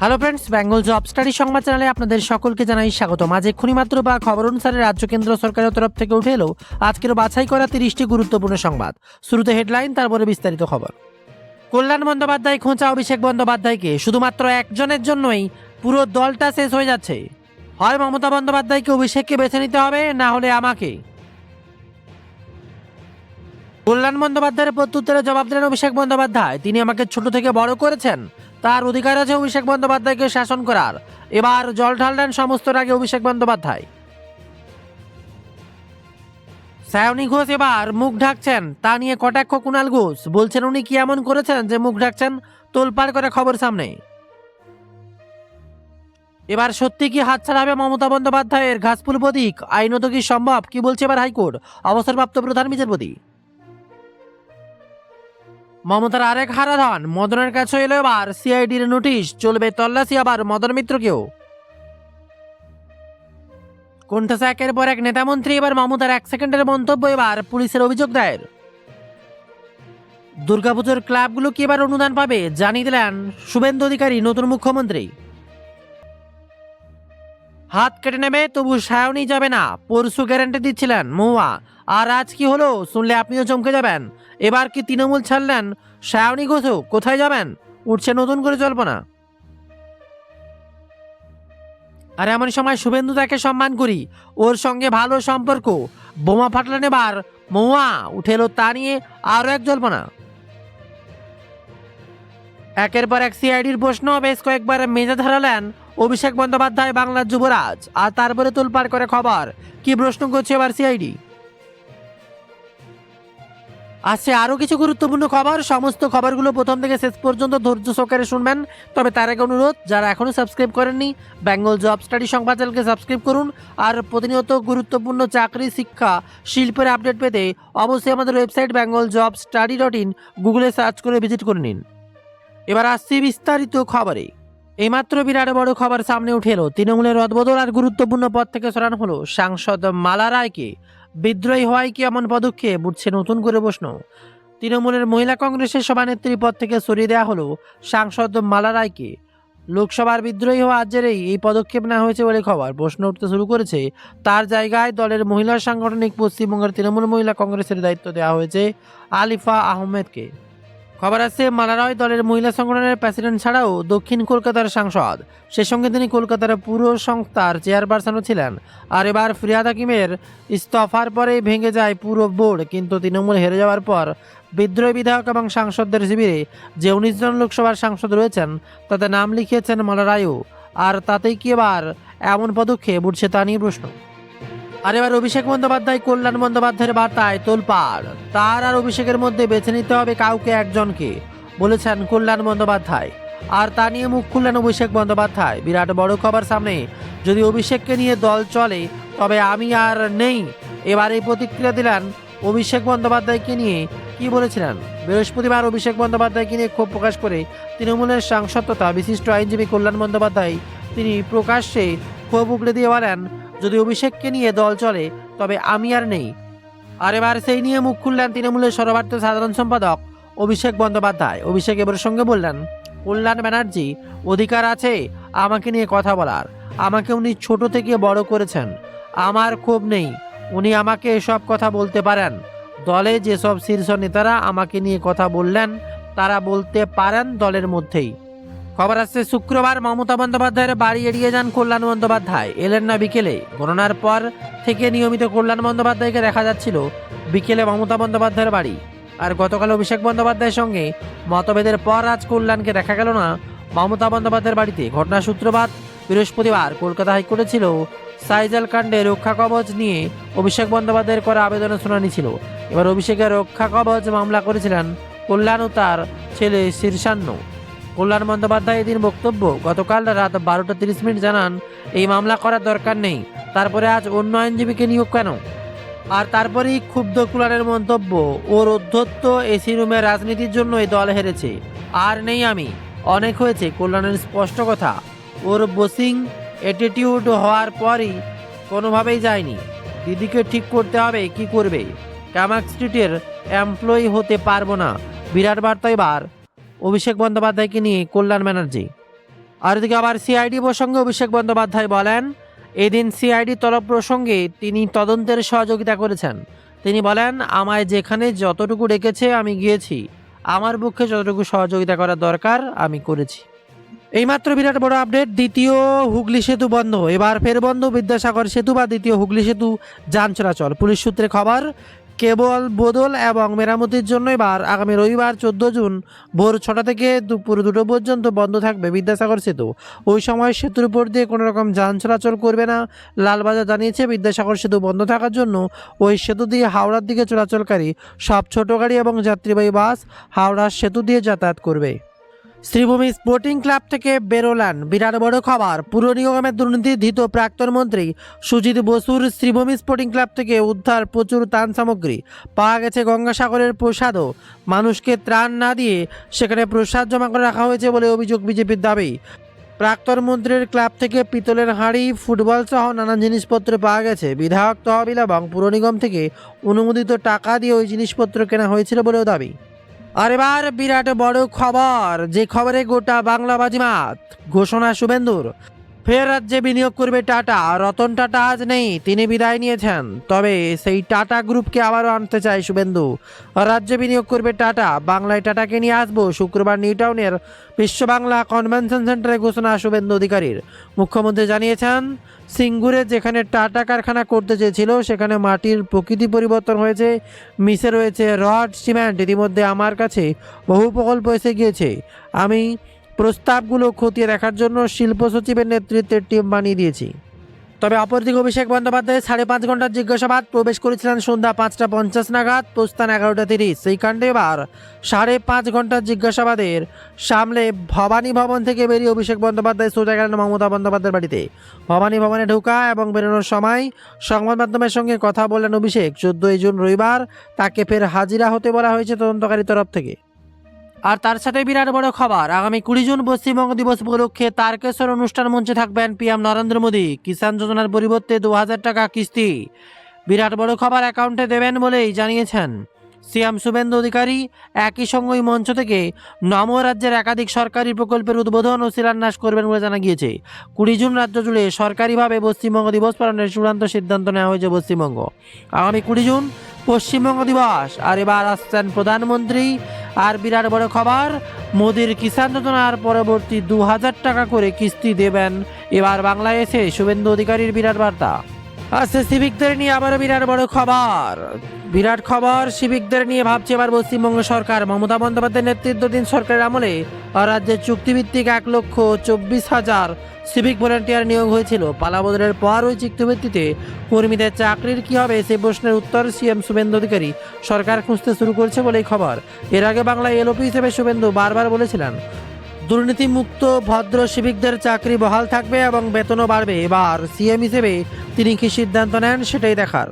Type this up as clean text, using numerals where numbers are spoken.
Hello friends, Bengal job study সংবাদ চ্যানেলে আপনাদের সকলকে জানাই স্বাগতম। আজ এক্ষুনি মাত্র বা খবর অনুসারে রাজ্য কেন্দ্র সরকারের তরফ থেকে উঠে এলো আজকের বাছাই করা 30টি গুরুত্বপূর্ণ সংবাদ। শুরুতে হেডলাইন, তারপরে বিস্তারিত খবর। কল্যাণ বন্দ্যোপাধ্যায় খোঁচা অভিষেক বন্দ্যোপাধ্যায়কে, শুধুমাত্র একজনের জন্যই পুরো দলটা শেষ হয়ে যাচ্ছে। হয় মমতা বন্দ্যোপাধ্যায়কে অভিষেককে বেছে নিতে হবে, না হলে আমাকে। কল্যাণ বন্দ্যোপাধ্যায়ের প্রত্যুত্তরে জবাব দিলেন অভিষেক বন্দ্যোপাধ্যায়। তিনি আমাকে ছোট থেকে বড় করেছেন, তার অধিকার আছে অভিষেক বন্দ্যোপাধ্যায়কে শাসন করার। এবার জল ঢাললেন সমস্ত আগে অভিষেক বন্দ্যোপাধ্যায়। সায়নী ঘোষ এবার মুখ ঢাকছেন, তা নিয়ে কটাক্ষ কুণাল ঘোষ। বলছেন উনি কি এমন করেছেন যে মুখ ঢাকছেন? তোলপাড় করে খবর সামনে। এবার সত্যি কি হাতছাড়া হবে মমতা বন্দ্যোপাধ্যায়ের ঘাসফুল প্রতীক? আইনত কি সম্ভব? কি বলছে এবার হাইকোর্ট? অবসরপ্রাপ্ত প্রধান বিচারপতি। মমতার আরেক হারাধন মদনের কাছে এলো এবার সিআইডির নোটিশ, চলবে তল্লাশি আবার মদন মিত্রকেও। কোণঠাসা একের পর এক নেতামন্ত্রী, এবার মমতার 1 সেকেন্ডের মন্তব্য এবার পুলিশের অভিযোগ দায়ের। দুর্গাপুজোর ক্লাবগুলো কি এবার অনুদান পাবে, জানিয়ে দিলেন শুভেন্দু অধিকারী, নতুন মুখ্যমন্ত্রী। হাত কেটে নেবে তবু সায়নী যাবে না, পরশু গ্যারান্টি দিচ্ছিলেন মহুয়া। আর আজ কি হলো শুনলে আপনিও চমকে যাবেন। এবার কি তৃণমূল ছাড়লেন সায়নী ঘোষও? কোথায় যাবেন? উঠছে নতুন করে জল্পনা। আর এমন সময় শুভেন্দু তাকে সম্মান করি, ওর সঙ্গে ভালো সম্পর্ক। বোমা ফাটলেন এবার মহুয়া, উঠে এলো তা নিয়ে আরও এক জল্পনা। একের পর এক সিআইডির প্রশ্ন, বেশ কয়েকবার মেজে ধরালেন অভিষেক বন্দ্যোপাধ্যায়, বাংলার যুবরাজ। আর তারপরে তোলপাড় করে খবর। কি প্রশ্ন করছে এবার সিআইডি? আসছে আরও কিছু গুরুত্বপূর্ণ খবর। সমস্ত খবরগুলো প্রথম থেকে শেষ পর্যন্ত ধৈর্য সহকারে শুনবেন। তবে তার আগে অনুরোধ, যারা এখনও সাবস্ক্রাইব করেননি বেঙ্গল জব স্টাডি সংবাদ চ্যানেলকে সাবস্ক্রাইব করুন। আর প্রতিনিয়ত গুরুত্বপূর্ণ চাকরি, শিক্ষা, শিল্পের আপডেট পেতে অবশ্যই আমাদের ওয়েবসাইট bengalJobStudy.in গুগলে সার্চ করে ভিজিট করে নিন। এবার আসছি বিস্তারিত খবরে। এইমাত্র বিরাট বড় খবর সামনে উঠে এলো। তৃণমূলের রদবদল আর গুরুত্বপূর্ণ পদ থেকে সরানো হলো সাংসদ মালা রায়কে। বিদ্রোহী হওয়ায় কি এমন পদক্ষেপ, উঠছে নতুন করে প্রশ্ন। তৃণমূলের মহিলা কংগ্রেসের সভানেত্রী পদ থেকে সরিয়ে দেওয়া হলো সাংসদ মালা রায়কে। লোকসভার বিদ্রোহী হওয়ার জেরেই এই পদক্ষেপ নেওয়া হয়েছে বলে খবর। প্রশ্ন উঠতে শুরু করেছে, তার জায়গায় দলের মহিলা সাংগঠনিক পশ্চিমবঙ্গের তৃণমূল মহিলা কংগ্রেসের দায়িত্ব দেওয়া হয়েছে আলিফা আহমেদকে। খবর আছে, মালা রায় দলের মহিলা সংগঠনের প্রেসিডেন্ট ছাড়াও দক্ষিণ কলকাতার সাংসদ। সে সঙ্গে তিনি কলকাতার পুর সংস্থার চেয়ারপারসনও ছিলেন। আর এবার ফিরহাদ হাকিমের ইস্তফার পরে ভেঙে যায় পুরো বোর্ড। কিন্তু তৃণমূল হেরে যাওয়ার পর বিদ্রোহী বিধায়ক এবং সাংসদদের শিবিরে যে 19 জন লোকসভার সাংসদ রয়েছেন তাতে নাম লিখিয়েছেন মালা রায়ও। আর তাতেই কি এবার এমন পদক্ষেপ, উঠছে তা নিয়ে প্রশ্ন। আর এবার অভিষেক বন্দ্যোপাধ্যায় কল্যাণ বন্দ্যোপাধ্যায়ের বার্তায় তোলপাড়। তার আর অভিষেকের মধ্যে বেছে নিতে হবে কাউকে একজনকে, বলেছেন কল্যাণ বন্দ্যোপাধ্যায়। আর তা নিয়ে মুখ খুললেন অভিষেক বন্দ্যোপাধ্যায়। বিরাট বড় খবর সামনে। যদি অভিষেককে নিয়ে দল চলে তবে আমি আর নেই, এবার এই প্রতিক্রিয়া দিলেন অভিষেক বন্দ্যোপাধ্যায়কে নিয়ে। কি বলেছিলেন? বৃহস্পতিবার অভিষেক বন্দ্যোপাধ্যায়কে নিয়ে ক্ষোভ প্রকাশ করে তৃণমূলের সাংসদ তথা বিশিষ্ট আইনজীবী কল্যাণ বন্দ্যোপাধ্যায় তিনি প্রকাশ্যে ক্ষোভ উগড়ে দিয়ে বলেন, যদি অভিষেককে নিয়ে দল চলে তবে আমি আর নেই। আর এবার সেই নিয়ে মুখ খুললেন তৃণমূলের সর্বভারতীয় সাধারণ সম্পাদক অভিষেক বন্দ্যোপাধ্যায়। অভিষেক এবার সঙ্গে বললেন, কল্যাণ ব্যানার্জি অধিকার আছে আমাকে নিয়ে কথা বলার। আমাকে উনি ছোট থেকে বড় করেছেন, আমার ক্ষোভ নেই। উনি আমাকে এসব কথা বলতে পারেন। দলে যেসব শীর্ষ নেতারা আমাকে নিয়ে কথা বললেন তারা বলতে পারেন দলের মধ্যেই। খবর আসছে, শুক্রবার মমতা বন্দ্যোপাধ্যায়ের বাড়ি এড়িয়ে যান কল্যাণ বন্দ্যোপাধ্যায়। এলেন না বিকেলে। গণনার পর থেকে নিয়মিত কল্যাণ বন্দ্যোপাধ্যায়কে দেখা যাচ্ছিল বিকেলে মমতা বন্দ্যোপাধ্যায়ের বাড়ি। আর গতকাল অভিষেক বন্দ্যোপাধ্যায়ের সঙ্গে মতভেদের পর আজ কল্যাণকে দেখা গেল না মমতা বন্দ্যোপাধ্যায়ের বাড়িতে। ঘটনার সূত্রপাত বৃহস্পতিবার কলকাতা হাইকোর্টে ছিল সাইজাল কাণ্ডে রক্ষা কবচ নিয়ে অভিষেক বন্দ্যোপাধ্যায়ের করা আবেদনের শুনানি ছিল। এবার অভিষেকের রক্ষা কবচ মামলা করেছিলেন কল্যাণ ও তার ছেলে শীর্ষান্ন। কল্যাণ বন্দ্যোপাধ্যায় এদিন বক্তব্য, গতকাল রাত 12:30 জানান এই মামলা করার দরকার নেই। তারপরে আজ অন্য আইনজীবীকে নিয়োগ কেন? আর তারপরেই ক্ষুব্ধ কল্যাণের মন্তব্য, ওর অধ্যত্ত এসি রুমের রাজনীতির জন্য এই দল হেরেছে, আর নেই আমি, অনেক হয়েছে। কল্যাণের স্পষ্ট কথা, ওর বোসিং অ্যাটিটিউড হওয়ার পরই কোনোভাবেই যায়নি। দিদিকে ঠিক করতে হবে কি করবে। কামাক স্ট্রিটের এমপ্লয়ি হতে পারবো না। বিরাট বার্তা এবার অভিষেক বন্দ্যোপাধ্যায়কে নিয়ে কল্যাণ ব্যানার্জি। আর এদিকে আবার সিআইডি প্রসঙ্গে অভিষেক বন্দ্যোপাধ্যায় বলেন, এদিন সিআইডি তলব প্রসঙ্গে তিনি তদন্তের সহযোগিতা করেছেন। তিনি বলেন, আমায় যেখানে যতটুকু ডেকেছে আমি গিয়েছি, আমার পক্ষে যতটুকু সহযোগিতা করা দরকার আমি করেছি। এইমাত্র বিরাট বড় আপডেট, দ্বিতীয় হুগলি সেতু বন্ধ, এবার ফের বন্ধ বিদ্যাসাগর সেতু বা দ্বিতীয় হুগলি সেতু যান চলাচল। পুলিশ সূত্রে খবর, কেবল বদল এবং মেরামতির জন্য এবার আগামী রবিবার 14 জুন ভোর 6টা থেকে দুপুর 2টো পর্যন্ত বন্ধ থাকবে বিদ্যাসাগর সেতু। ওই সময় সেতুর উপর দিয়ে কোনো রকম যান চলাচল করবে না। লালবাজার জানিয়েছে, বিদ্যাসাগর সেতু বন্ধ থাকার জন্য ওই সেতু দিয়ে হাওড়ার দিকে চলাচলকারী সব ছোট গাড়ি এবং যাত্রীবাহী বাস হাওড়ার সেতু দিয়ে যাতায়াত করবে। শ্রীভূমি স্পোর্টিং ক্লাব থেকে বেরোলেন বিরাট বড় খবর, পুর নিগমের দুর্নীতি ধৃত প্রাক্তন মন্ত্রী সুজিত বসুর শ্রীভূমি স্পোর্টিং ক্লাব থেকে উদ্ধার প্রচুর ত্রাণ সামগ্রী। পাওয়া গেছে গঙ্গাসাগরের প্রসাদও। মানুষকে ত্রাণ না দিয়ে সেখানে প্রসাদ জমা করে রাখা হয়েছে বলে অভিযোগ বিজেপির দাবি। প্রাক্তন মন্ত্রীর ক্লাব থেকে পিতলের হাঁড়ি, ফুটবল সহ নানান জিনিসপত্র পাওয়া গেছে। বিধায়ক তহবিল এবং পুর নিগম থেকে অনুমোদিত টাকা দিয়ে ওই জিনিসপত্র কেনা হয়েছিল বলেও দাবি। আর এবার বিরাট বড় খবর, যে খবরে গোটা বাংলা বাজিমাত। ঘোষণা শুভেন্দুর, ফের রাজ্যে বিনিয়োগ করবে টাটা। রতন টাটা আজ নেই, তিনি বিদায় নিয়েছেন। তবে সেই টাটা গ্রুপকে আবারও আনতে চায় শুভেন্দু। রাজ্যে বিনিয়োগ করবে টাটা, বাংলায় টাটাকে নিয়ে আসবো। শুক্রবার নিউ টাউনের বিশ্ব বাংলা কনভেনশন সেন্টারে ঘোষণা শুভেন্দু অধিকারীর। মুখ্যমন্ত্রী জানিয়েছেন, সিঙ্গুরে যেখানে টাটা কারখানা করতে চেয়েছিল সেখানে মাটির প্রকৃতি পরিবর্তন হয়েছে, মিশে রয়েছে রড সিমেন্ট। ইতিমধ্যে আমার কাছে বহু প্রকল্প এসে গিয়েছে। আমি প্রস্তাবগুলো খতিয়ে দেখার জন্য শিল্প সচিবের নেতৃত্বে টিম বানিয়ে দিয়েছি। তবে অপরদিকে অভিষেক বন্দ্যোপাধ্যায় 5.5 ঘন্টার জিজ্ঞাসাবাদ প্রবেশ করেছিলেন সন্ধ্যা 5টা 50 নাগাদ, প্রস্থান 11টা 30। সেই কাণ্ডে এবার 5.5 ঘন্টার জিজ্ঞাসাবাদের সামলে ভবানী ভবন থেকে বেরিয়ে অভিষেক বন্দ্যোপাধ্যায় সোজা গেলেন মমতা বন্দ্যোপাধ্যায়ের বাড়িতে। ভবানী ভবনে ঢোকা এবং বেরোনোর সময় সংবাদ মাধ্যমের সঙ্গে কথা বললেন অভিষেক। 14 জুন রবিবার তাকে ফের হাজিরা হতে বলা হয়েছে তদন্তকারী তরফ থেকে। আর তার সাথে বিরাট বড় খবর, আগামী 20 জুন পশ্চিমবঙ্গ দিবস উপলক্ষে তারকেশ্বর অনুষ্ঠান মঞ্চে থাকবেন পিএম নরেন্দ্র মোদী। কিষাণ যোজনার পরিবর্তে 2000 টাকা কিস্তি বিরাট বড় খবর অ্যাকাউন্টে দেবেন বলেই জানিয়েছেন সিএম শুভেন্দু অধিকারী। একই সঙ্গে ওই মঞ্চ থেকে নম রাজ্যের একাধিক সরকারি প্রকল্পের উদ্বোধন ও শিলান্যাস করবেন বলে জানা গিয়েছে। 20 জুন রাজ্য জুড়ে সরকারিভাবে পশ্চিমবঙ্গ দিবস পালনের চূড়ান্ত সিদ্ধান্ত নেওয়া হয়েছে পশ্চিমবঙ্গ। আগামী 20 জুন পশ্চিমবঙ্গ দিবস। আর এবার আসছেন প্রধানমন্ত্রী। আর বিরাট বড় খবর, মোদির কিষাণ যোজনার পরবর্তী 2000 টাকা করে কিস্তি দেবেন এবার বাংলায় এসে শুভেন্দু অধিকারীর বিরাট বার্তা। আচ্ছা, সিভিকদের নিয়ে আবারও বিরাট বড় খবর। বিরাট খবর, সিভিকদের নিয়ে ভাবছে এবার পশ্চিমবঙ্গ সরকার। মমতা বন্দ্যোপাধ্যায়ের নেতৃত্বাধীন সরকারের আমলে রাজ্যের চুক্তিভিত্তিক 1,24,000 সিভিক ভলেন্টিয়ার নিয়োগ হয়েছিল। পালাবদলের পর ওই চুক্তিভিত্তিতে কর্মীদের চাকরির কী হবে সে প্রশ্নের উত্তর সিএম শুভেন্দু অধিকারী সরকার খুঁজতে শুরু করেছে বলেই খবর। এর আগে বাংলায় এলওপি হিসেবে শুভেন্দু বারবার বলেছিলেন, দুর্নীতিমুক্ত ভদ্র সিভিকদের চাকরি বহাল থাকবে এবং বেতনও বাড়বে। এবার সিএম হিসেবে তিনি কি সিদ্ধান্ত নেন সেটাই দেখার।